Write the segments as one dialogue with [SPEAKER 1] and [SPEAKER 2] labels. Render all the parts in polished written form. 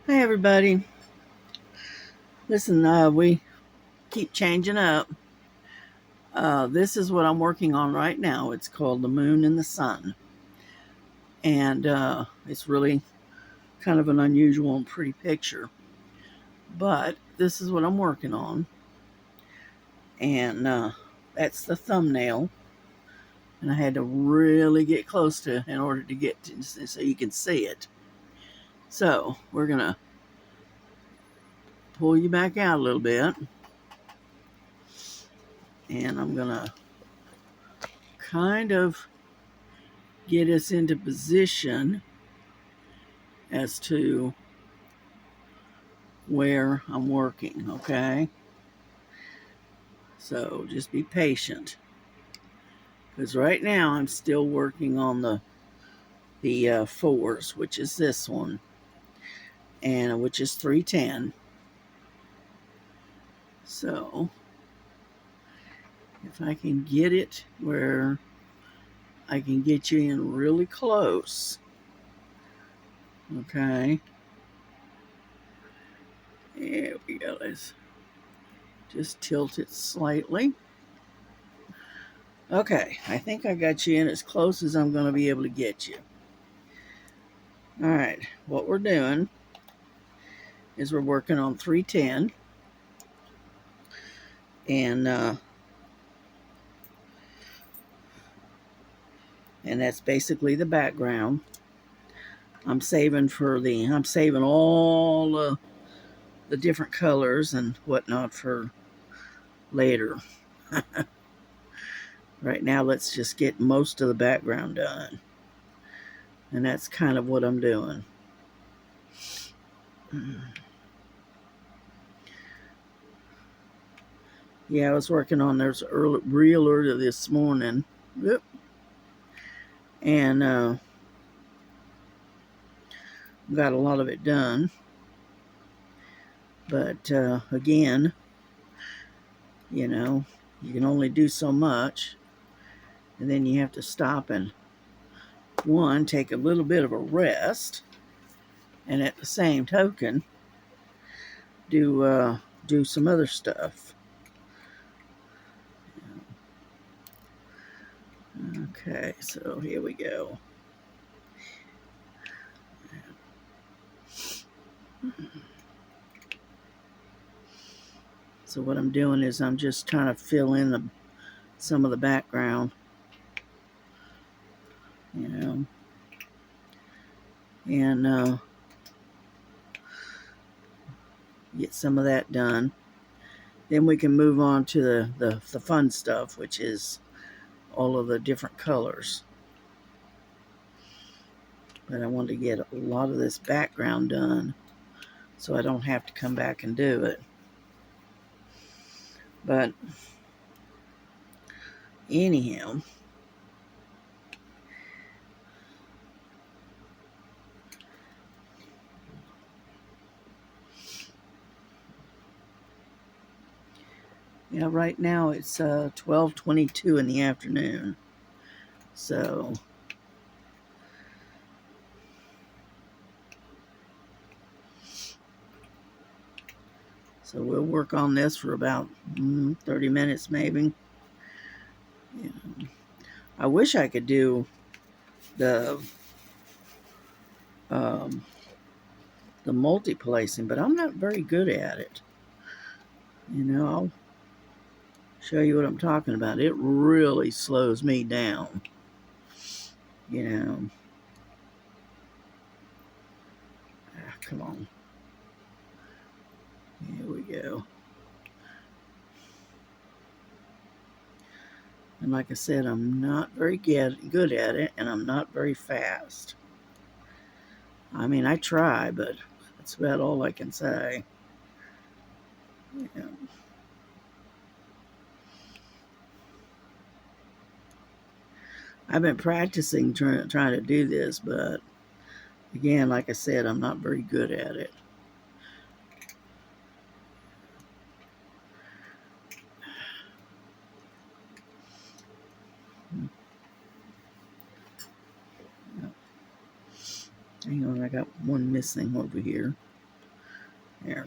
[SPEAKER 1] Hey everybody. Listen, we keep changing up. This is what I'm working on right now. It's called The Moon and the Sun. And it's really kind of an unusual and pretty picture. But this is what I'm working on. And that's the thumbnail. And I had to really get close to in order to get to so you can see it. So we're going to pull you back out a little bit. And I'm going to kind of get us into position as to where I'm working, okay? So just be patient, because right now I'm still working on the fours, which is this one, and which is 310. So if I can get it where I can get you in really close, okay? There we go. Let's just tilt it slightly. Okay, I think I got you in as close as I'm going to be able to get you. All right, what we're doing is we're working on 310, and that's basically the background. I'm saving all the different colors and whatnot for later. Right now, let's just get most of the background done, and that's kind of what I'm doing. Yeah, I was working on theirs real early this morning. Yep. And got a lot of it done. But again, you know, you can only do so much, and then you have to stop and take a little bit of a rest, and at the same token, do some other stuff. Okay, so here we go. So what I'm doing is I'm just trying to fill in some of the background, and get some of that done. Then we can move on to the fun stuff, which is all of the different colors. But I want to get a lot of this background done so I don't have to come back and do it. But anyhow, yeah, right now it's 12:22 in the afternoon. So we'll work on this for about 30 minutes maybe. Yeah. I wish I could do the um, the multi-placing, but I'm not very good at it. I'll show you what I'm talking about. It really slows me down. Come on. Here we go. And like I said, I'm not very good at it, and I'm not very fast. I mean, I try, but that's about all I can say. Yeah. I've been practicing trying to do this, but again, like I said, I'm not very good at it. Hang on, I got one missing over here. There.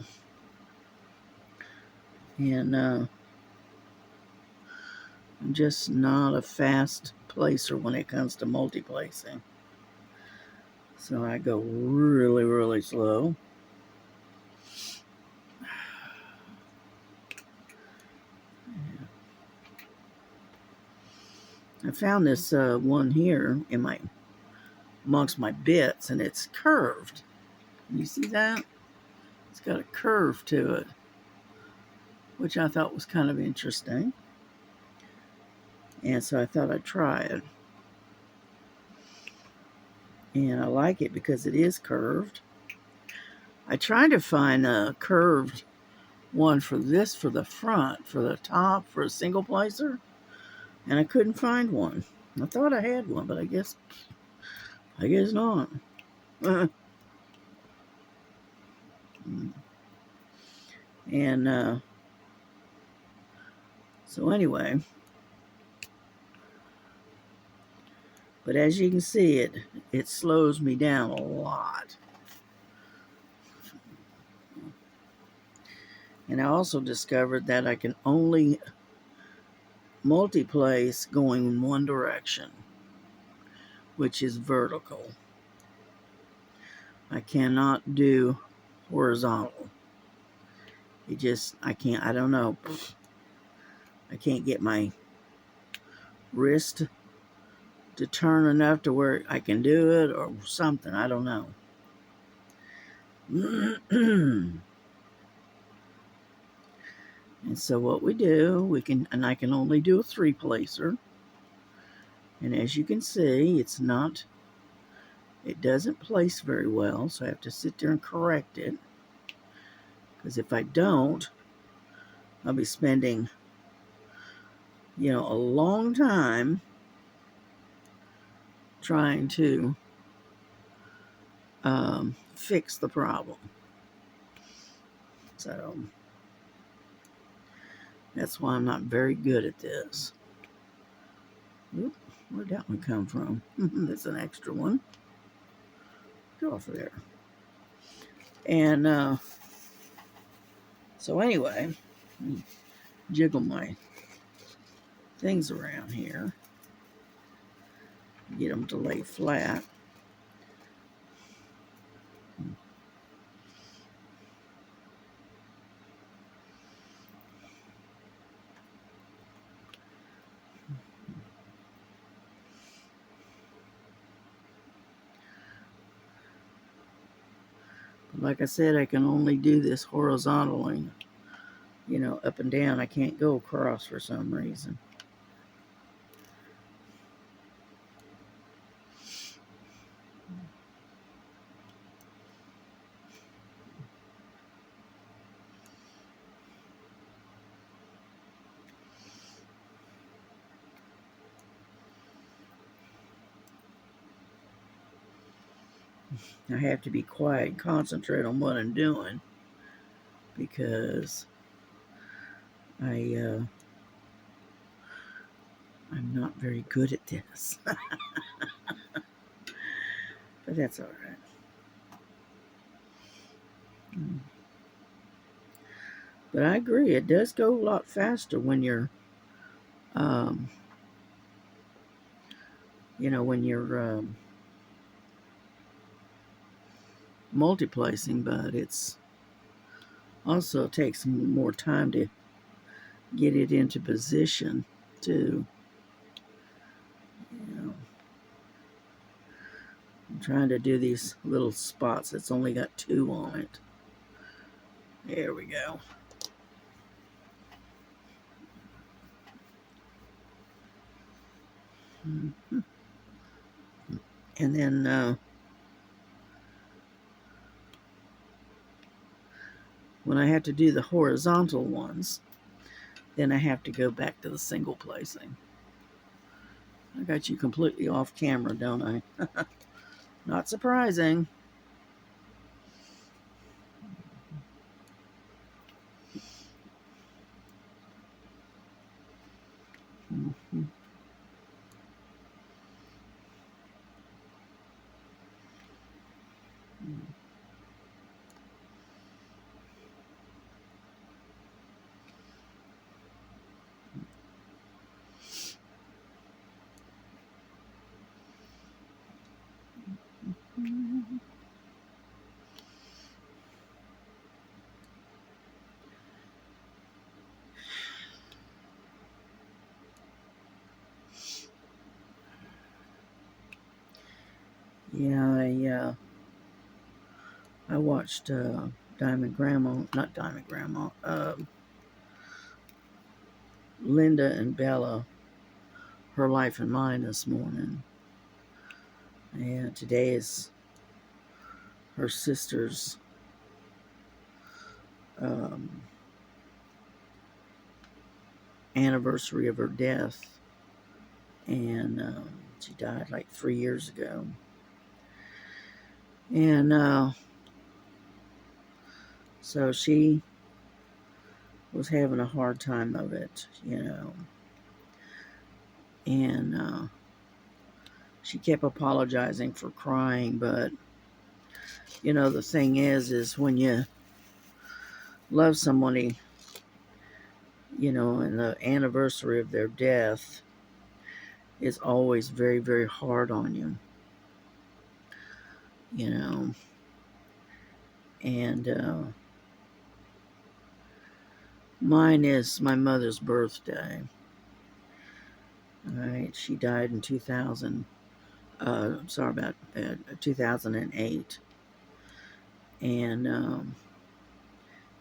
[SPEAKER 1] And I'm just not a fast placer when it comes to multi-placing. So I go really, really slow. I found this one here in amongst my bits, and it's curved. You see that? It's got a curve to it, which I thought was kind of interesting. And so I thought I'd try it. And I like it because it is curved. I tried to find a curved one for the front, for the top, for a single placer, and I couldn't find one. I thought I had one, but I guess not. And so anyway, but as you can see, it slows me down a lot. And I also discovered that I can only multi-place going in one direction, which is vertical. I cannot do horizontal. I can't, I don't know. I can't get my wrist to turn enough to where I can do it or something. I don't know. And so what we do, I can only do a 3-placer. And as you can see, it doesn't place very well. So I have to sit there and correct it. Because if I don't, I'll be spending, a long time trying to fix the problem. So that's why I'm not very good at this. Oop, where'd that one come from? That's an extra one. Go off of there. And so anyway, jiggle my things around here. Get them to lay flat. But like I said, I can only do this horizontally, up and down. I can't go across for some reason. I have to be quiet and concentrate on what I'm doing because I'm not very good at this. But that's all right. But I agree, it does go a lot faster when you're, multi-placing, but it's also takes more time to get it into position too. I'm trying to do these little spots. It's only got 2 on it. There we go. And then when I have to do the horizontal ones, then I have to go back to the single placing. I got you completely off camera, don't I? Not surprising. Yeah, I watched Diamond Grandma, not Diamond Grandma, Linda and Bella, Her Life and Mine this morning. And today is her sister's um, anniversary of her death. And she died like 3 years ago. And so she was having a hard time of it, you know. And she kept apologizing for crying, but you know, the thing is when you love somebody, you know, and the anniversary of their death is always very, very hard on you, you know. And mine is my mother's birthday. All right, she died in 2000. Sorry about 2008, and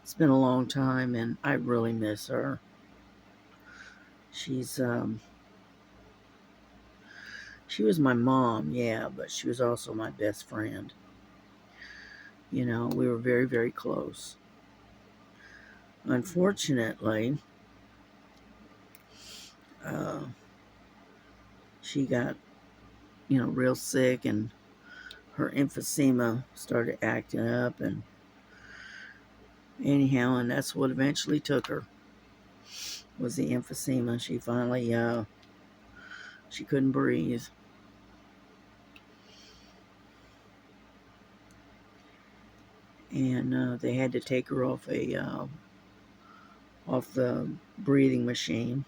[SPEAKER 1] it's been a long time, and I really miss her. She's she was my mom, yeah, but she was also my best friend. You know, we were very, very close. Unfortunately, uh, she got, you know, real sick, and her emphysema started acting up, and anyhow, and that's what eventually took her, was the emphysema. She finally, she couldn't breathe. And they had to take her off off the breathing machine.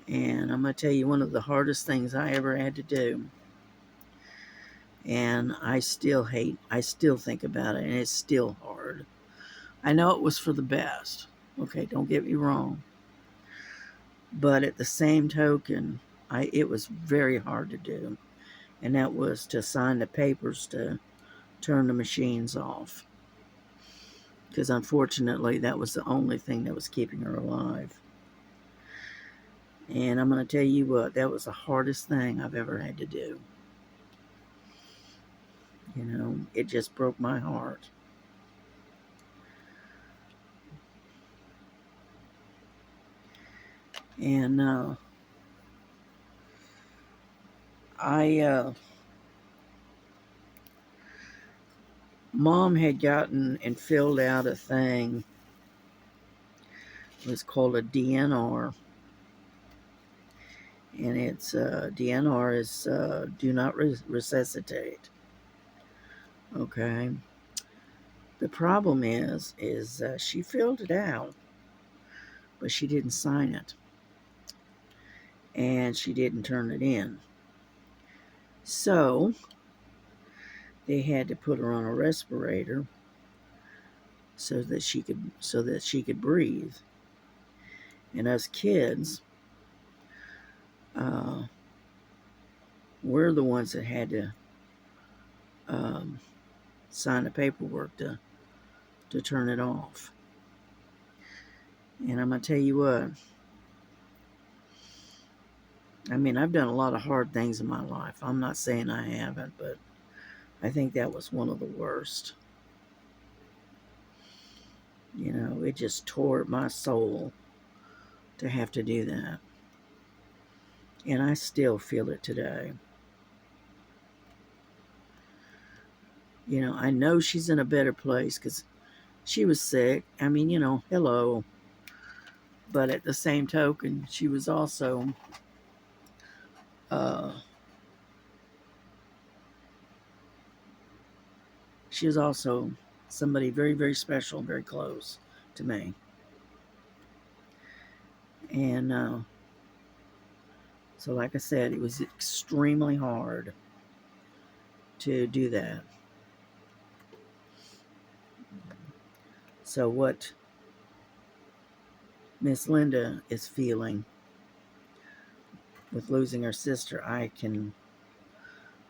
[SPEAKER 1] And I'm going to tell you, one of the hardest things I ever had to do, and I still think about it, and it's still hard. I know it was for the best. Okay, don't get me wrong. But at the same token, it was very hard to do. And that was to sign the papers to turn the machines off. Because unfortunately, that was the only thing that was keeping her alive. And I'm going to tell you what, that was the hardest thing I've ever had to do. You know, it just broke my heart. And Mom had gotten and filled out a thing. It was called a DNR. And it's DNR is do not resuscitate. Okay. The problem is she filled it out, but she didn't sign it, and she didn't turn it in. So they had to put her on a respirator so that she could breathe. And us kids, uh, we're the ones that had to um, sign the paperwork to turn it off. And I'm gonna tell you what. I mean, I've done a lot of hard things in my life. I'm not saying I haven't, but I think that was one of the worst. You know, it just tore at my soul to have to do that. And I still feel it today. You know, I know she's in a better place because she was sick. I mean, you know, hello. But at the same token, she was also uh, somebody very, very special, very close to me. And so, like I said, it was extremely hard to do that. So, what Miss Linda is feeling with losing her sister, I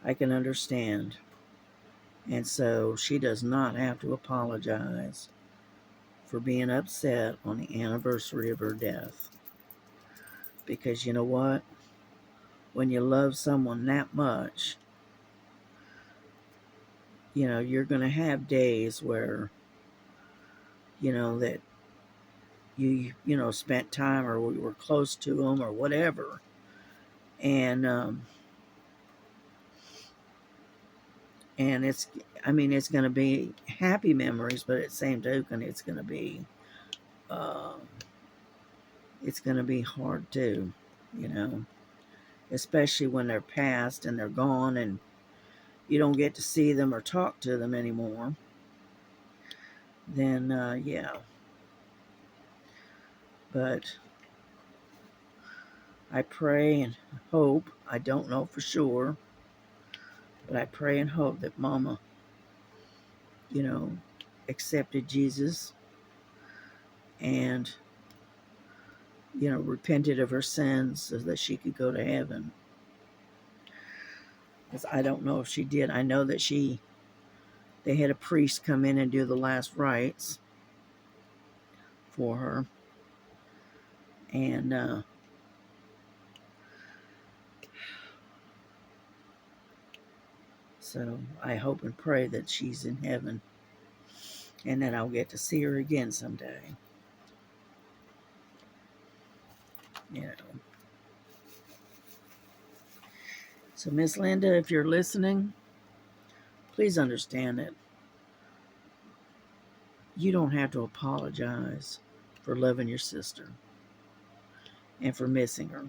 [SPEAKER 1] I can understand. And so she does not have to apologize for being upset on the anniversary of her death. Because you know what? When you love someone that much, you're going to have days where, that spent time or we were close to them or whatever. And it's going to be happy memories, but at the same token, uh, it's going to be hard too, you know, especially when they're past and they're gone and you don't get to see them or talk to them anymore. Then, yeah. But I pray and hope, I don't know for sure, but I pray and hope that Mama, accepted Jesus and, repented of her sins so that she could go to heaven. Because I don't know if she did. I know that they had a priest come in and do the last rites for her. And so I hope and pray that she's in heaven and that I'll get to see her again someday. So Miss Linda, if you're listening, please understand that you don't have to apologize for loving your sister and for missing her.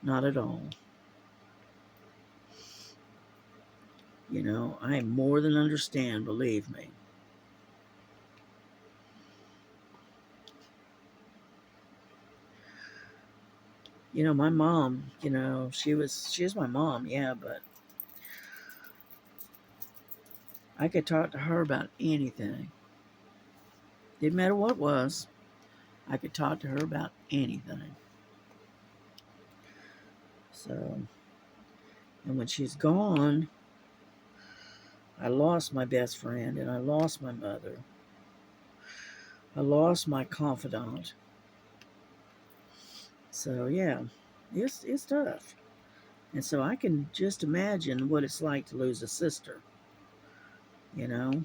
[SPEAKER 1] Not at all. I more than understand, believe me. My mom, she was my mom, yeah, but I could talk to her about anything. Didn't matter what it was. I could talk to her about anything. So, and when she's gone, I lost my best friend and I lost my mother. I lost my confidant. So yeah, it's tough. And so I can just imagine what it's like to lose a sister. You know?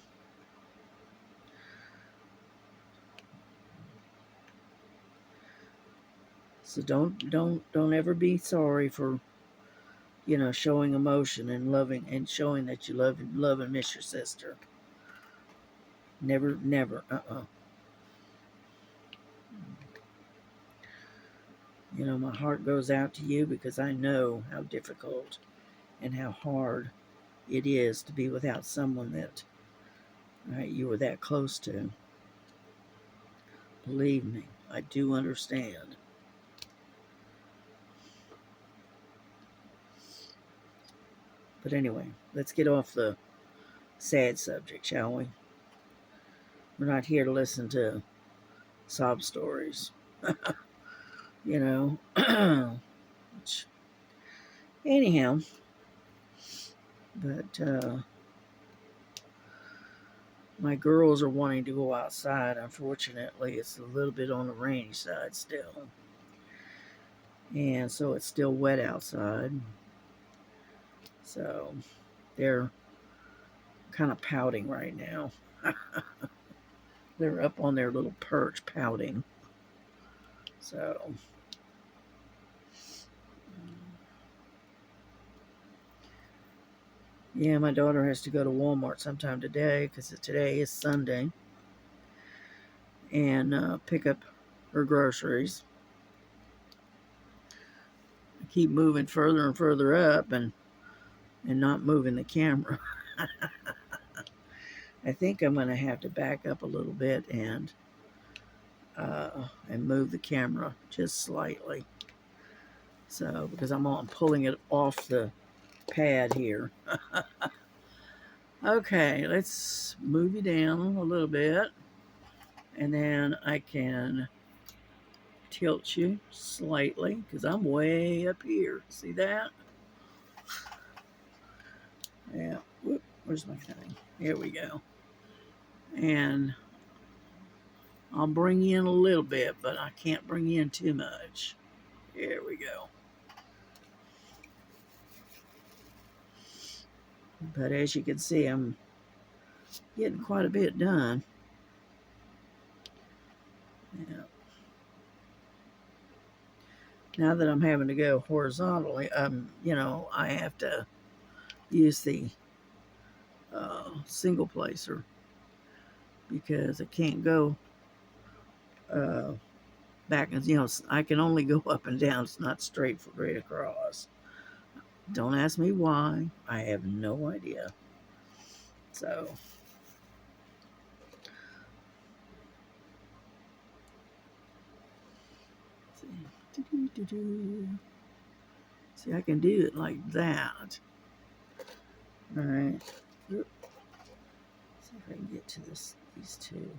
[SPEAKER 1] So don't ever be sorry for, showing emotion and loving and showing that you love and miss your sister. Never. My heart goes out to you because I know how difficult and how hard it is to be without someone that you were that close to. Believe me, I do understand. But anyway, let's get off the sad subject, shall we? We're not here to listen to sob stories. Anyhow, but my girls are wanting to go outside. Unfortunately, it's a little bit on the rainy side still. And so it's still wet outside. So they're kind of pouting right now. They're up on their little perch pouting. So yeah, my daughter has to go to Walmart sometime today because today is Sunday and pick up her groceries. I keep moving further and further up and not moving the camera. I think I'm going to have to back up a little bit and move the camera just slightly. So because I'm pulling it off the pad here. Okay, let's move you down a little bit, and then I can tilt you slightly because I'm way up here. See that? Yeah. Whoop, where's my thing? Here we go. And I'll bring in a little bit, but I can't bring in too much. Here we go. But as you can see, I'm getting quite a bit done. Yeah. Now that I'm having to go horizontally, I have to use the single placer because I can't go uh, back and I can only go up and down. It's not straight across. Don't ask me why. I have no idea. So see, I can do it like that. All right. See if I can get to these two.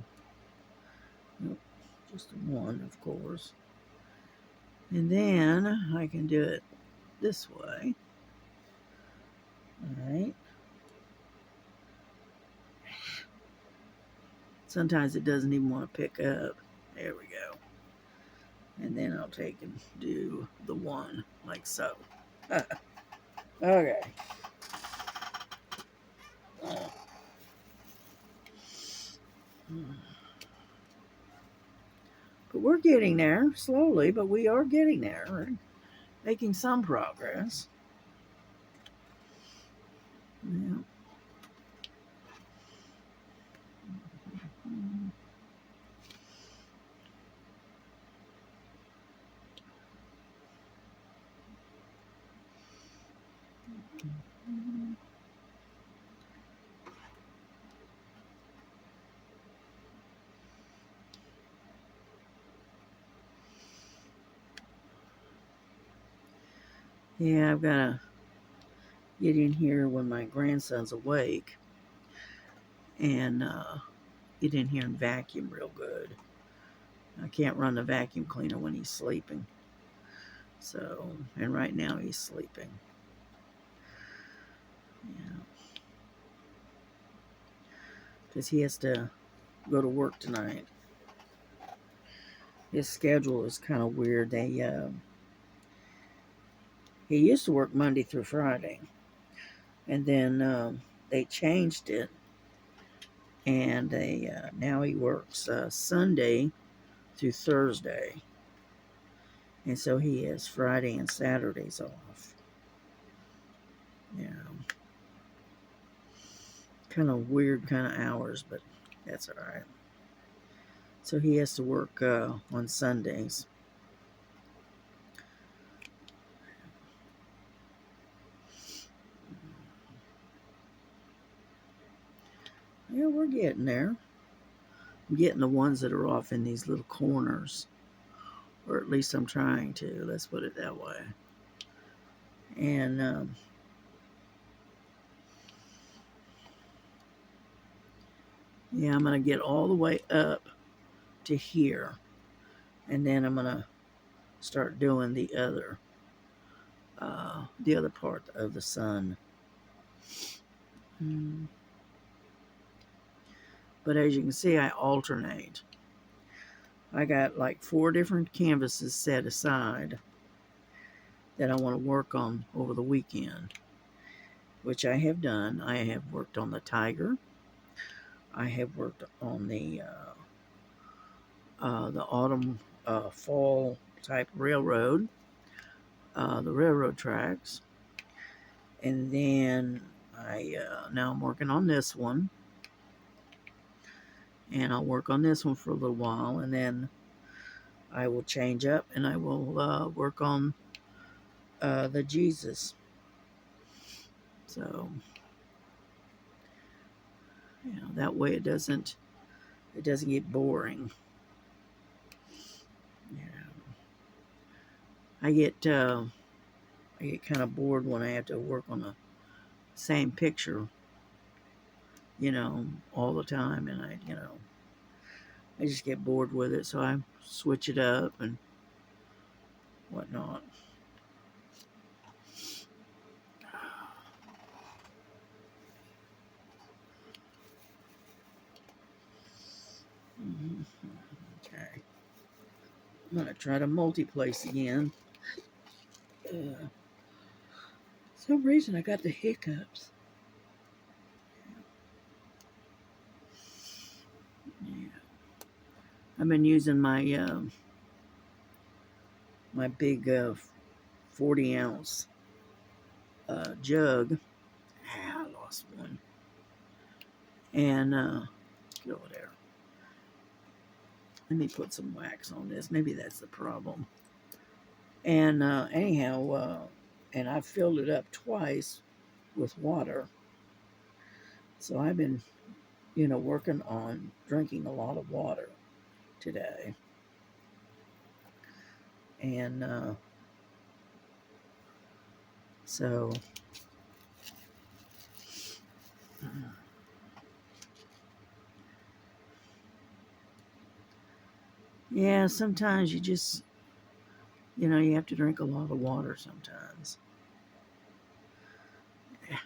[SPEAKER 1] Nope, just one, of course. And then I can do it this way. All right. Sometimes it doesn't even want to pick up. There we go. And then I'll take and do the one like so. Okay. But we're getting there slowly, but we are getting there. We're making some progress. Yeah. Yeah, I've got to get in here when my grandson's awake and get in here and vacuum real good. I can't run the vacuum cleaner when he's sleeping. So, and right now he's sleeping. Yeah. Because he has to go to work tonight. His schedule is kind of weird. He used to work Monday through Friday, and then they changed it, and now he works Sunday through Thursday, and so he has Friday and Saturdays off. Yeah, kind of weird kind of hours, but that's all right. So he has to work on Sundays. Yeah, we're getting there. I'm getting the ones that are off in these little corners, or at least I'm trying to. Let's put it that way. And yeah, I'm going to get all the way up to here, and then I'm going to start doing the other part of the sun. But as you can see, I alternate. I got like 4 different canvases set aside that I want to work on over the weekend, which I have done. I have worked on the tiger. I have worked on the autumn fall type railroad, the railroad tracks, and then now I'm working on this one, and I'll work on this one for a little while, and then I will change up and I will work on the Jesus. So that way it doesn't get boring. Yeah. I get kind of bored when I have to work on the same picture, all the time, and I just get bored with it, so I switch it up and whatnot. I'm going to try to multi-place again. For some reason I got the hiccups. Yeah. I've been using my big 40-ounce jug. I lost one. And get over there. Let me put some wax on this. Maybe that's the problem. And anyhow, and I filled it up twice with water. So I've been, working on drinking a lot of water today. And so, yeah, sometimes you just, you have to drink a lot of water sometimes. Yeah.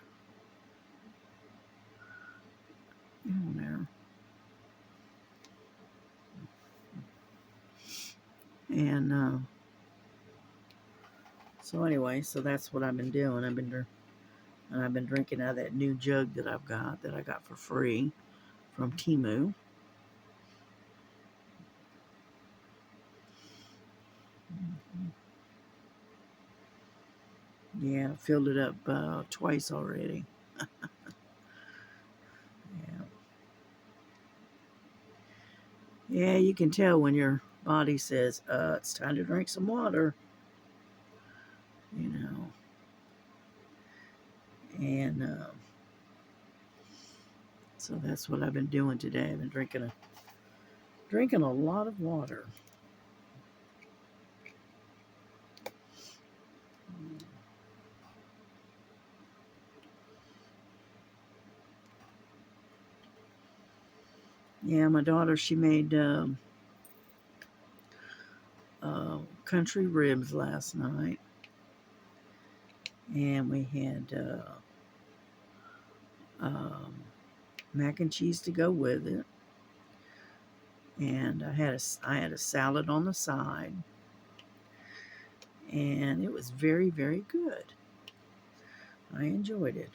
[SPEAKER 1] There. And so anyway, so that's what I've been doing. I've been drinking out of that new jug that I got for free from Temu. Yeah, I filled it up twice already. Yeah. Yeah, you can tell when your body says, it's time to drink some water. And so that's what I've been doing today. I've been drinking a lot of water. Yeah, my daughter, she made country ribs last night. And we had mac and cheese to go with it. And I had a salad on the side. And it was very, very good. I enjoyed it.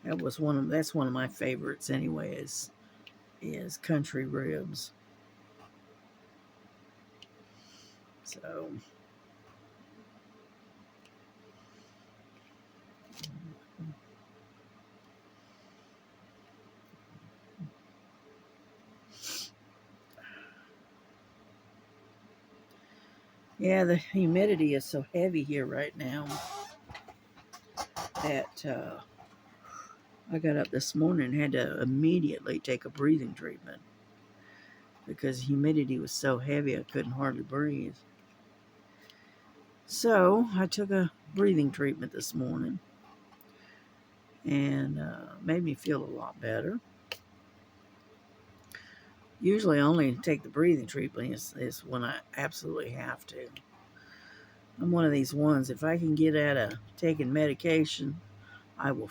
[SPEAKER 1] That's one of my favorites anyway, is country ribs. So yeah, the humidity is so heavy here right now that I got up this morning and had to immediately take a breathing treatment because humidity was so heavy I couldn't hardly breathe. So I took a breathing treatment this morning and made me feel a lot better. Usually I only take the breathing treatment is when I absolutely have to. I'm one of these ones, if I can get out of taking medication, I will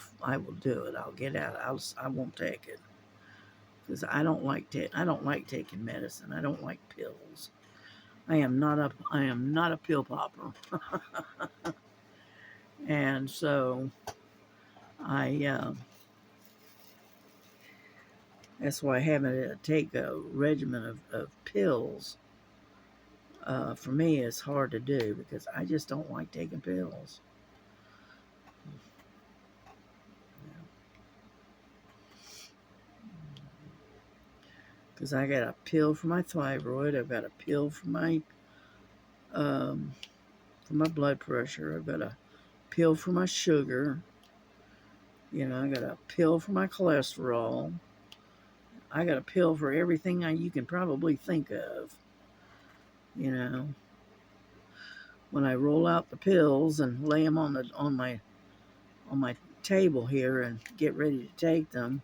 [SPEAKER 1] do it. I'll get out. I won't take it because I don't like taking medicine. I don't like pills. I am not a pill popper. And so I that's why having to take a regimen of pills for me is hard to do because I just don't like taking pills. Because I got a pill for my thyroid, I've got a pill for my blood pressure, I've got a pill for my sugar, I got a pill for my cholesterol, I got a pill for everything you can probably think of. When I roll out the pills and lay them on my table here and get ready to take them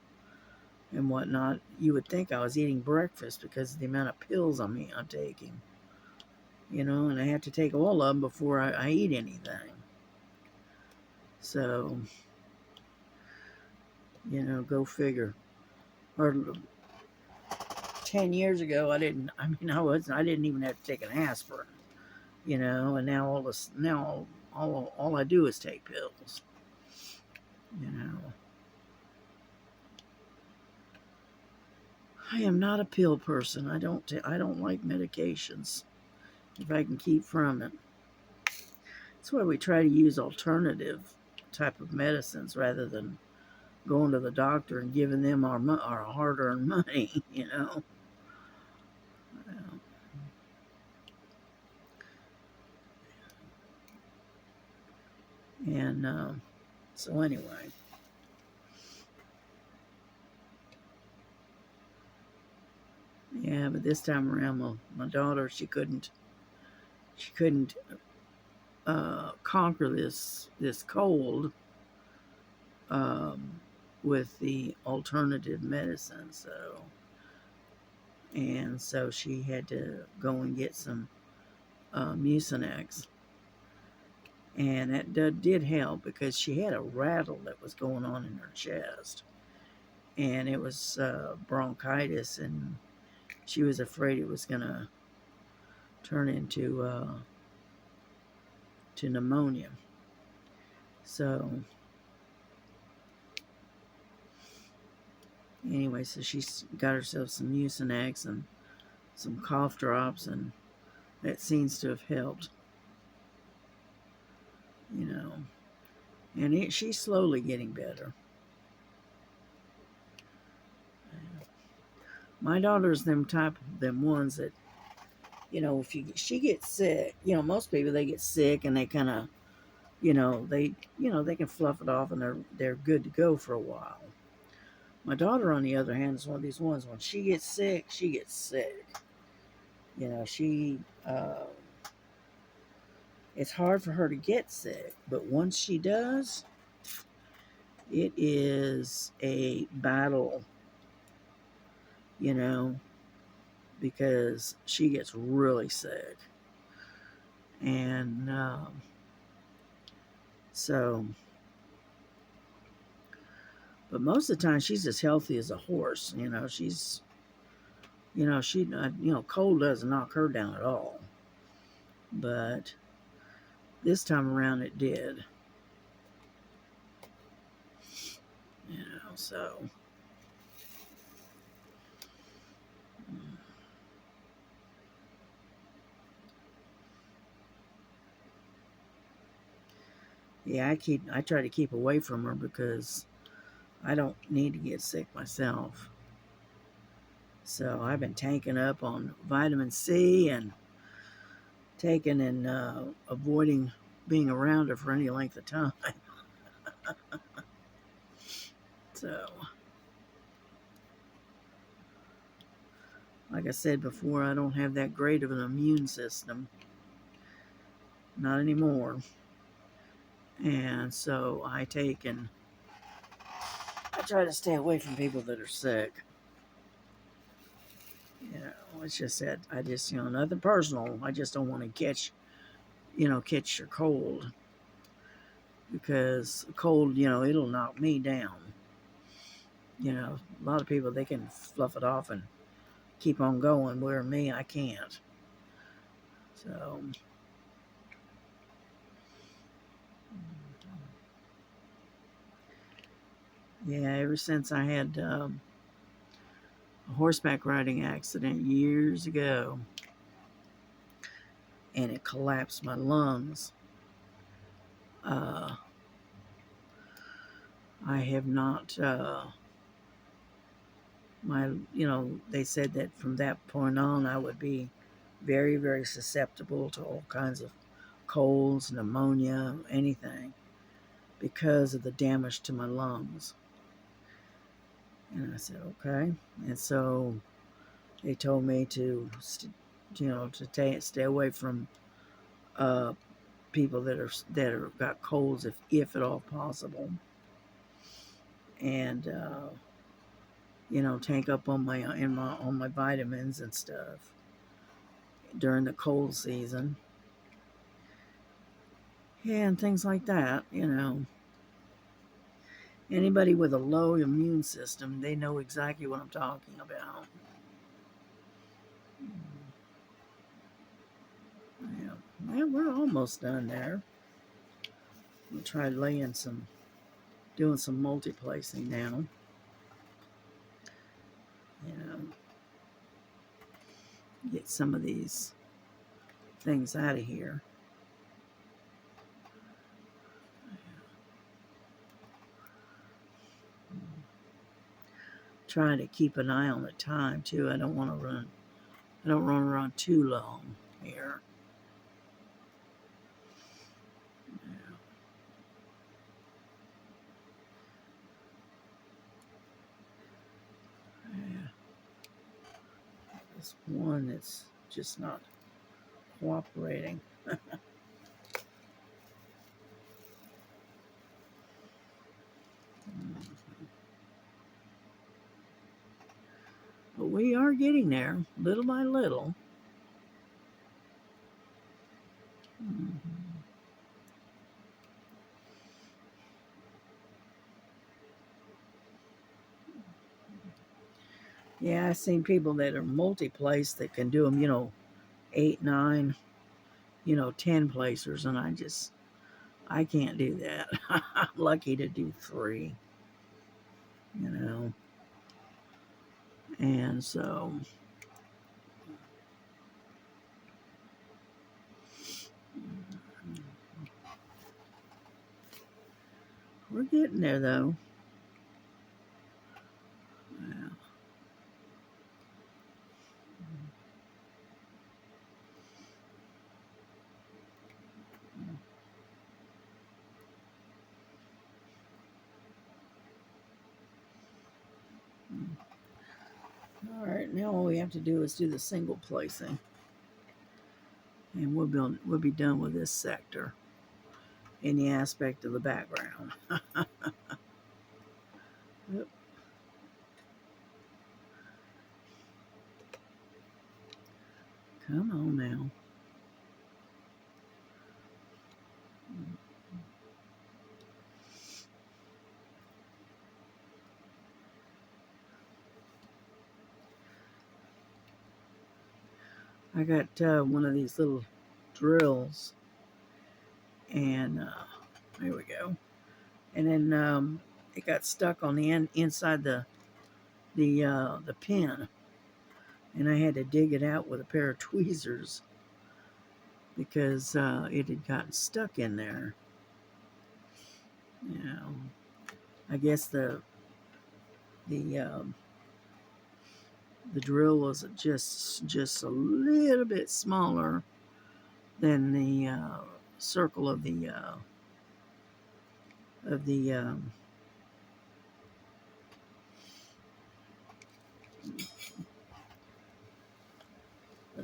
[SPEAKER 1] and whatnot, you would think I was eating breakfast because of the amount of pills I'm taking. And I have to take all of them before I eat anything. So, go figure. Or 10 years ago, I didn't even have to take an aspirin, and now all I do is take pills, you know. I am not a pill person. I don't like medications if I can keep from it. That's why we try to use alternative type of medicines rather than going to the doctor and giving them our hard-earned money, And so anyway, yeah. But this time around, my daughter, she couldn't conquer this cold um, with the alternative medicine. So she had to go and get some Mucinex, and that did help because she had a rattle that was going on in her chest, and it was bronchitis, and she was afraid it was going to turn into to pneumonia. So anyway, so she's got herself some Mucinex and some cough drops, and that seems to have helped, you know. And she's slowly getting better. My daughter's them ones that, if she gets sick, most people, they get sick and they kind of, they can fluff it off and they're good to go for a while. My daughter, on the other hand, is one of these ones, when she gets sick, she gets sick. She it's hard for her to get sick, but once she does, it is a battle, you know, because she gets really sick. And so, but most of the time she's as healthy as a horse. Cold doesn't knock her down at all. But this time around it did. So. Yeah, I try to keep away from her because I don't need to get sick myself. So I've been tanking up on vitamin C and taking and avoiding being around her for any length of time. So, like I said before, I don't have that great of an immune system. Not anymore. And so I try to stay away from people that are sick. It's just that I just, nothing personal. I just don't want to catch your cold, because cold, it'll knock me down. A lot of people, they can fluff it off and keep on going, where me, I can't. So, yeah, ever since I had a horseback riding accident years ago, and it collapsed my lungs, I have not, they said that from that point on I would be very, very susceptible to all kinds of colds, pneumonia, anything, because of the damage to my lungs. And I said, okay. And so they told me to stay away from people that are got colds, if at all possible, and tank up on my vitamins and stuff during the cold season, and things like that. Anybody with a low immune system, they know exactly what I'm talking about. Yeah, well, we're almost done there. We'll try doing some multi-placing now. You know, get some of these things out of here. Trying to keep an eye on the time too. I don't want to run. I don't want to run too long here. Yeah. This one that's just not cooperating. But we are getting there, little by little. Yeah, I've seen people that are multi-place that can do them, 8, 9, 10 placers, and I can't do that. I'm lucky to do 3, and so we're getting there though. Yeah. All right, now all we have to do is do the single placing, and we'll be done with this sector in the aspect of the background. Yep. Come on now. I got one of these little drills, and there we go. And then it got stuck on the inside the pin, and I had to dig it out with a pair of tweezers because it had gotten stuck in there. I guess the the drill was just a little bit smaller than the circle of the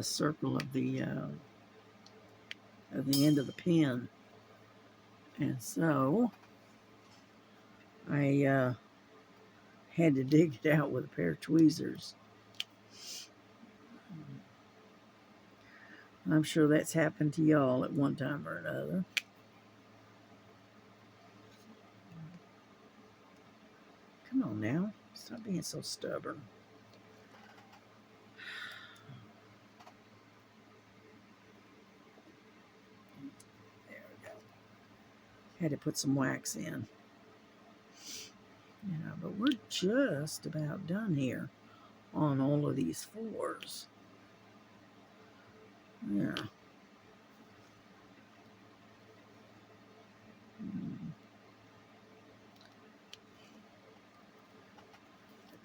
[SPEAKER 1] circle of the end of the pin, and so I had to dig it out with a pair of tweezers. I'm sure that's happened to y'all at one time or another. Come on now, stop being so stubborn. There we go. Had to put some wax in. But we're just about done here on all of these 4s. Yeah.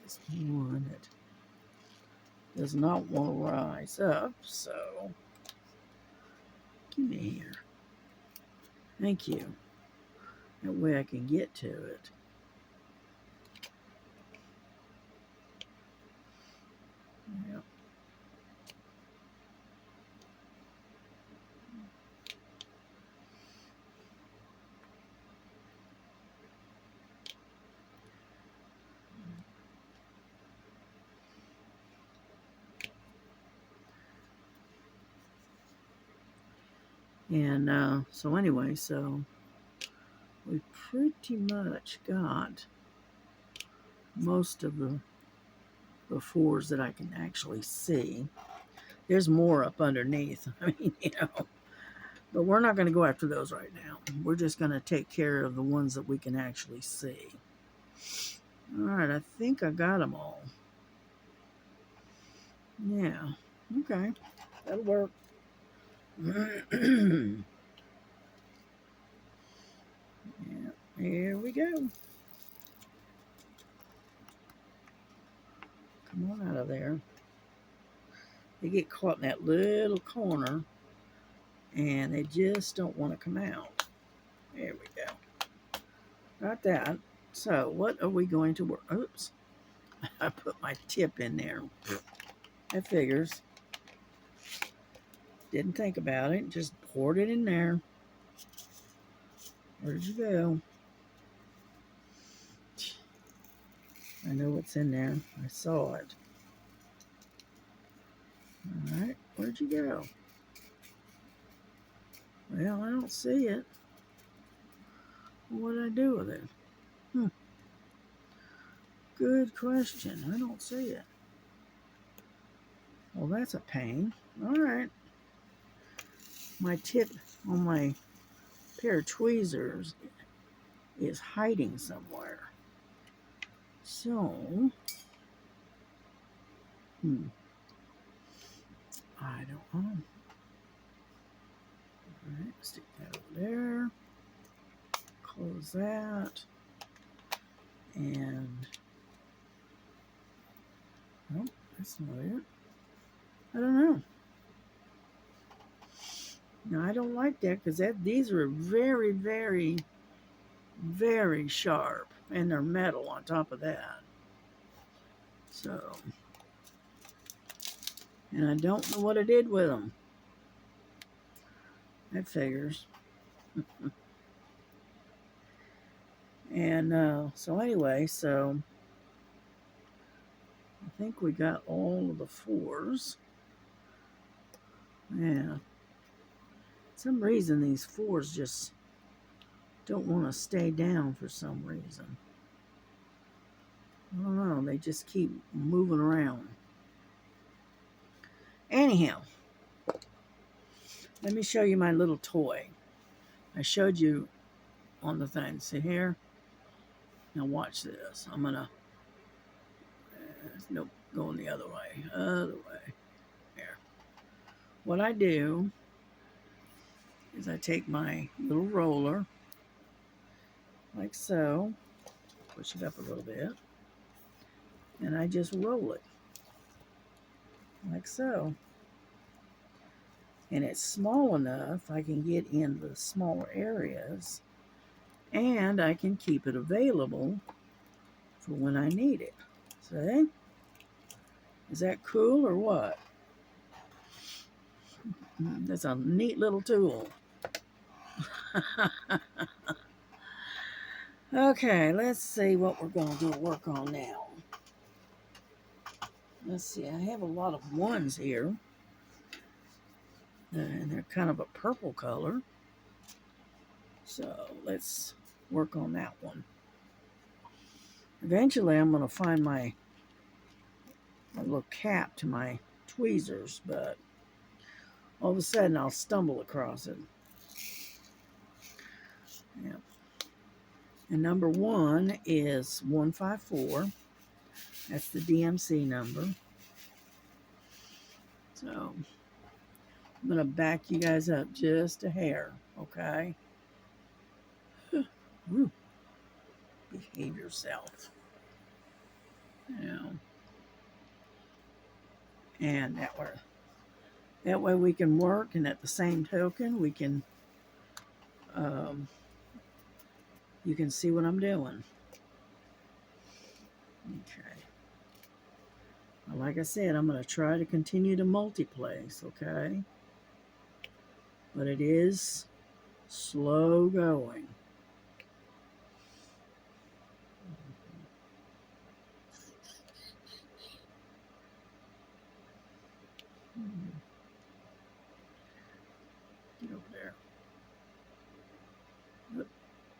[SPEAKER 1] This one that does not want to rise up, so give me here. Thank you. That way I can get to it. Yeah. And so anyway, so we pretty much got most of the 4s that I can actually see. There's more up underneath. I mean, but we're not going to go after those right now. We're just going to take care of the ones that we can actually see. All right, I think I got them all. Yeah, okay, that'll work. Yeah, here we go. Come on out of there. They get caught in that little corner and they just don't want to come out. There we go. Got that. So what are we going to work? Oops. I put my tip in there. That figures. Didn't think about it. Just poured it in there. Where did you go? I know what's in there. I saw it. All right. Where'd you go? Well, I don't see it. What did I do with it? Good question. I don't see it. Well, that's a pain. All right. My tip on my pair of tweezers is hiding somewhere. So, I don't know. All right, stick that over there. Close that. And, nope, that's not it. I don't know. No, I don't like that because these are very, very, very sharp. And they're metal on top of that. So, and I don't know what I did with them. That figures. And so anyway, so I think we got all of the fours. Yeah. Some reason these fours just don't want to stay down for some reason. I don't know. They just keep moving around. Anyhow, let me show you my little toy. I showed you on the thing. See here? Now watch this. I'm going to... nope, going the other way. Other way. There. What I do is I take my little roller, like so, push it up a little bit, and I just roll it, like so. And it's small enough I can get in the smaller areas, and I can keep it available for when I need it. See? Is that cool or what? That's a neat little tool. Okay, let's see what we're going to work on now. Let's see, I have a lot of ones here. And they're kind of a purple color. So let's work on that one. Eventually I'm going to find my little cap to my tweezers, but all of a sudden I'll stumble across it. Yeah. And number 1 is 154. That's the DMC number. So I'm going to back you guys up just a hair, okay? Ooh. Behave yourself. Yeah. And that way we can work, and at the same token we can you can see what I'm doing. Okay. Well, like I said, I'm going to try to continue to multiplace, okay? But it is slow going. Get over there.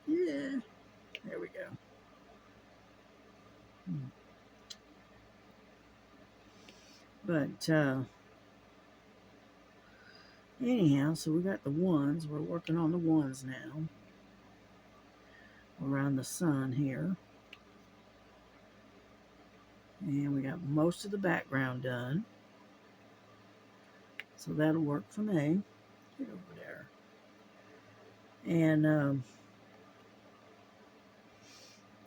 [SPEAKER 1] Yeah. There we go. But Anyhow, so we got the ones. We're working on the ones now around the sun here. And we got most of the background done. So that'll work for me. Get over there. And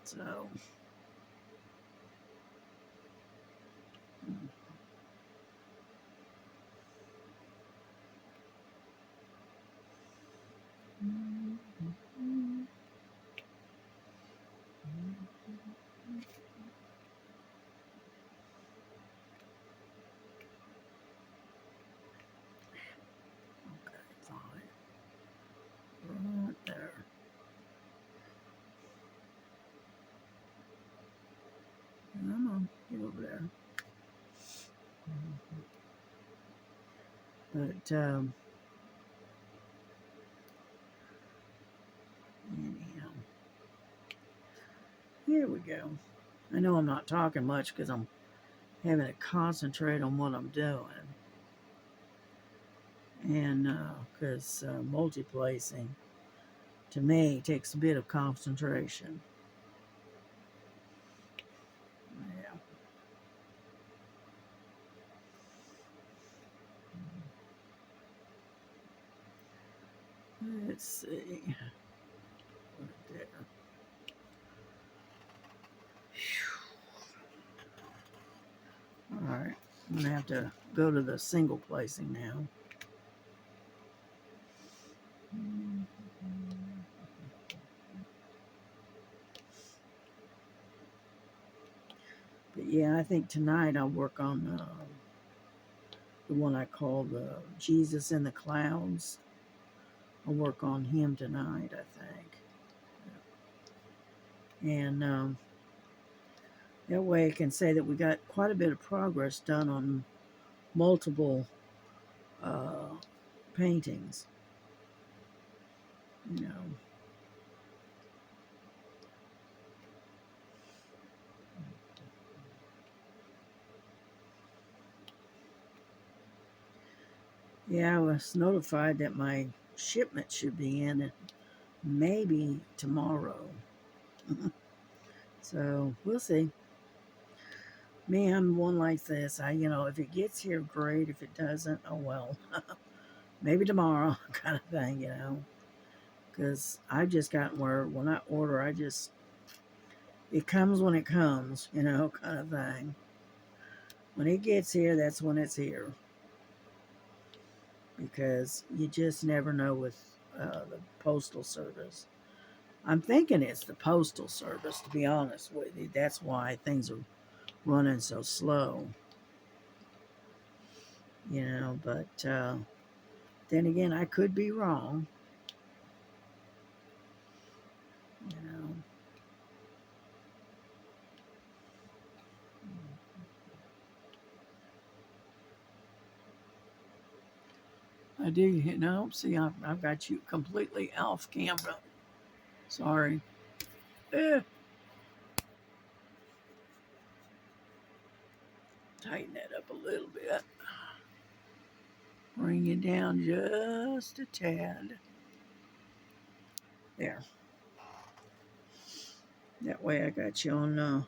[SPEAKER 1] so okay, fine. Right there. Come on, get over there. But anyhow, here we go. I know I'm not talking much because I'm having to concentrate on what I'm doing. And because multiplacing to me takes a bit of concentration. Yeah. Let's see. Right there. All right. I'm going to have to go to the single placing now. But yeah, I think tonight I'll work on the one I call the Jesus in the Clouds. I'll work on him tonight, I think. And that way I can say that we got quite a bit of progress done on multiple paintings. You know. Yeah, I was notified that my shipment should be in maybe tomorrow. So we'll see. Me, I'm one like this. If it gets here, great. If it doesn't, oh well. Maybe tomorrow, kind of thing, Because I've just gotten where when I order, it comes when it comes, kind of thing. When it gets here, that's when it's here. Because you just never know with the postal service. I'm thinking it's the postal service, to be honest with you. That's why things are running so slow. But then again, I could be wrong. You know. I do. No, see, I've got you completely off camera. Sorry. Eh, tighten that up a little bit. Bring it down just a tad. There. That way I got you on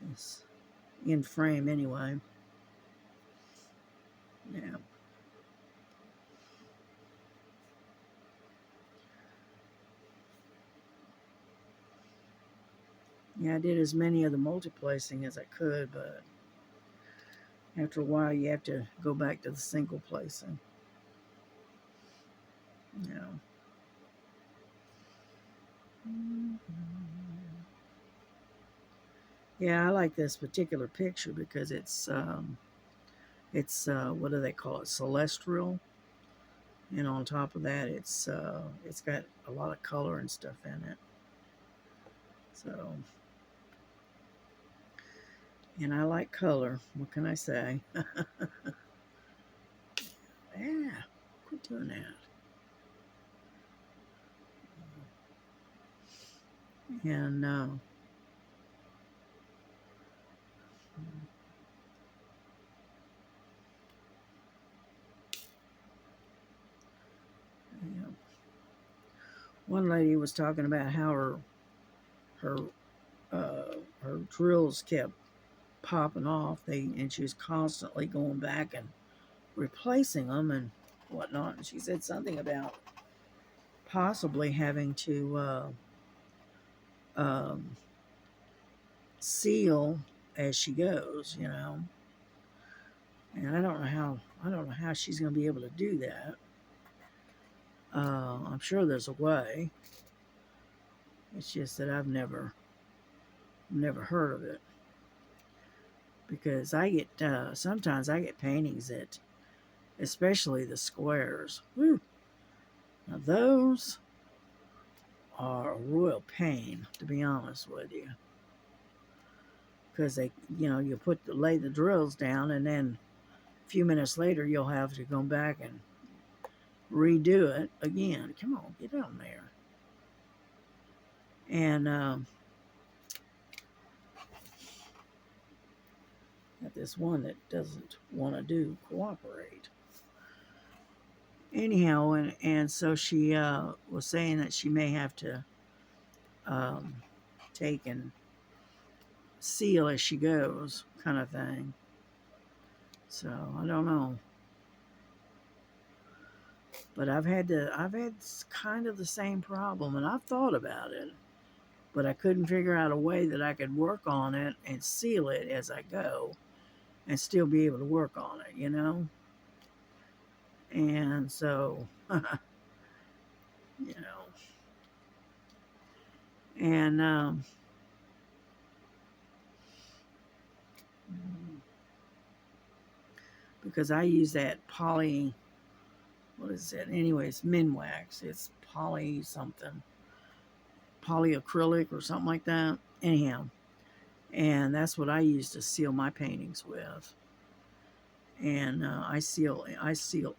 [SPEAKER 1] this in frame anyway. Yeah. Yeah, I did as many of the multiplacing as I could, but after a while you have to go back to the single placing. Yeah. Yeah, I like this particular picture because it's what do they call it? Celestial. And on top of that, it's got a lot of color and stuff in it. So, and I like color. What can I say? Yeah, quit doing that. And One lady was talking about how her her drills kept popping off. And she was constantly going back and replacing them and whatnot. And she said something about possibly having to um, seal as she goes, you know. And I don't know how she's going to be able to do that. I'm sure there's a way. It's just that I've never heard of it, because I get sometimes I get paintings that, especially the squares. Whew, now those are a royal pain, to be honest with you, because they, you know, you lay the drills down, and then a few minutes later you'll have to go back and redo it again. Come on, get down there. And got this one that doesn't want to cooperate. Anyhow, and so she was saying that she may have to um, take and seal as she goes, kind of thing. So I don't know, but I've had kind of the same problem, and I've thought about it, but I couldn't figure out a way that I could work on it and seal it as I go, and still be able to work on it, you know. And so, you know, and because I use that poly, what is it? Anyways, Minwax. It's poly something, polyacrylic or something like that. Anyhow, and that's what I use to seal my paintings with. And I seal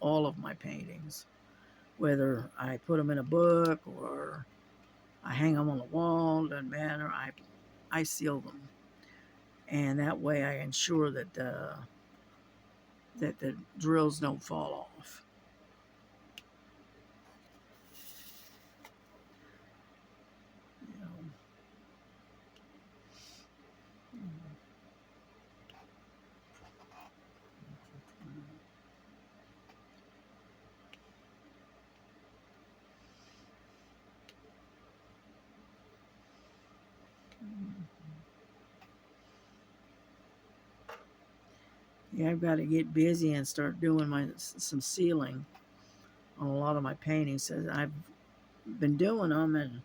[SPEAKER 1] all of my paintings, whether I put them in a book or I hang them on the wall. Doesn't matter. I seal them, and that way I ensure that that the drills don't fall off. You know. Yeah, I've got to get busy and start doing some sealing on a lot of my paintings. So I've been doing them and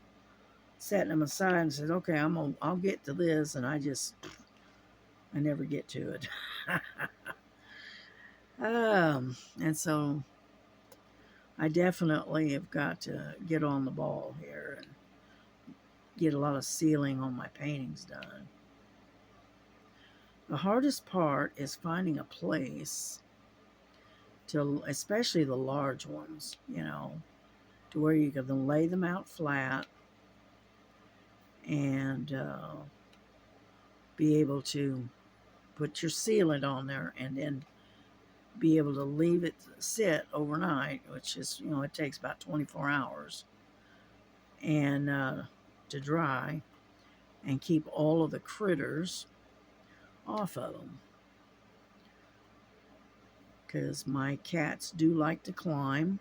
[SPEAKER 1] setting them aside and said, okay, I'll get to this, and I never get to it. And so I definitely have got to get on the ball here and get a lot of sealing on my paintings done. The hardest part is finding a place to, especially the large ones, you know, to where you can lay them out flat and be able to put your sealant on there and then be able to leave it sit overnight, which is, you know, it takes about 24 hours, and to dry, and keep all of the critters off of them, because my cats do like to climb.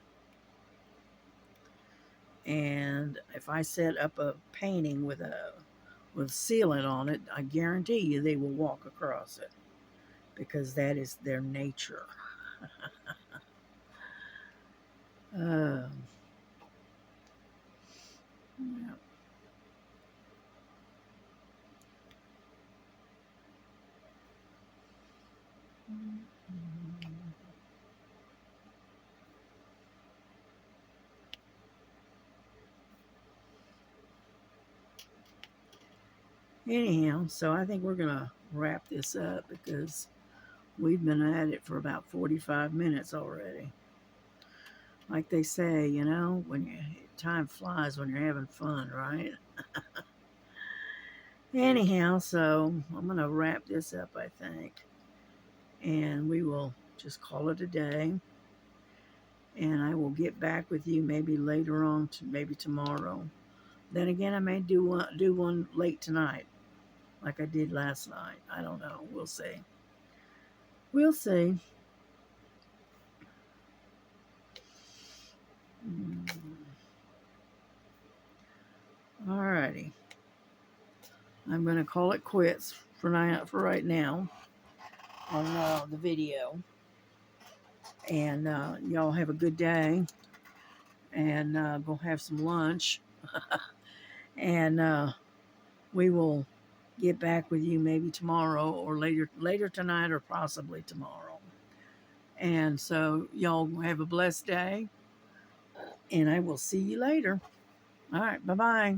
[SPEAKER 1] And if I set up a painting with sealant on it, I guarantee you they will walk across it, because that is their nature. uh, yeah. Anyhow, so I think we're gonna wrap this up, because we've been at it for about 45 minutes already. Like they say, you know, time flies when you're having fun, right? Anyhow, so I'm gonna wrap this up, I think, and we will just call it a day. and I will get back with you maybe later on, maybe tomorrow. Then again, I may do one late tonight, like I did last night. I don't know. We'll see. We'll see. Alrighty. I'm going to call it quits for right now on the video. And y'all have a good day. And go have some lunch. And we will get back with you maybe tomorrow or later tonight or possibly tomorrow. And so y'all have a blessed day. And I will see you later. All right. Bye-bye.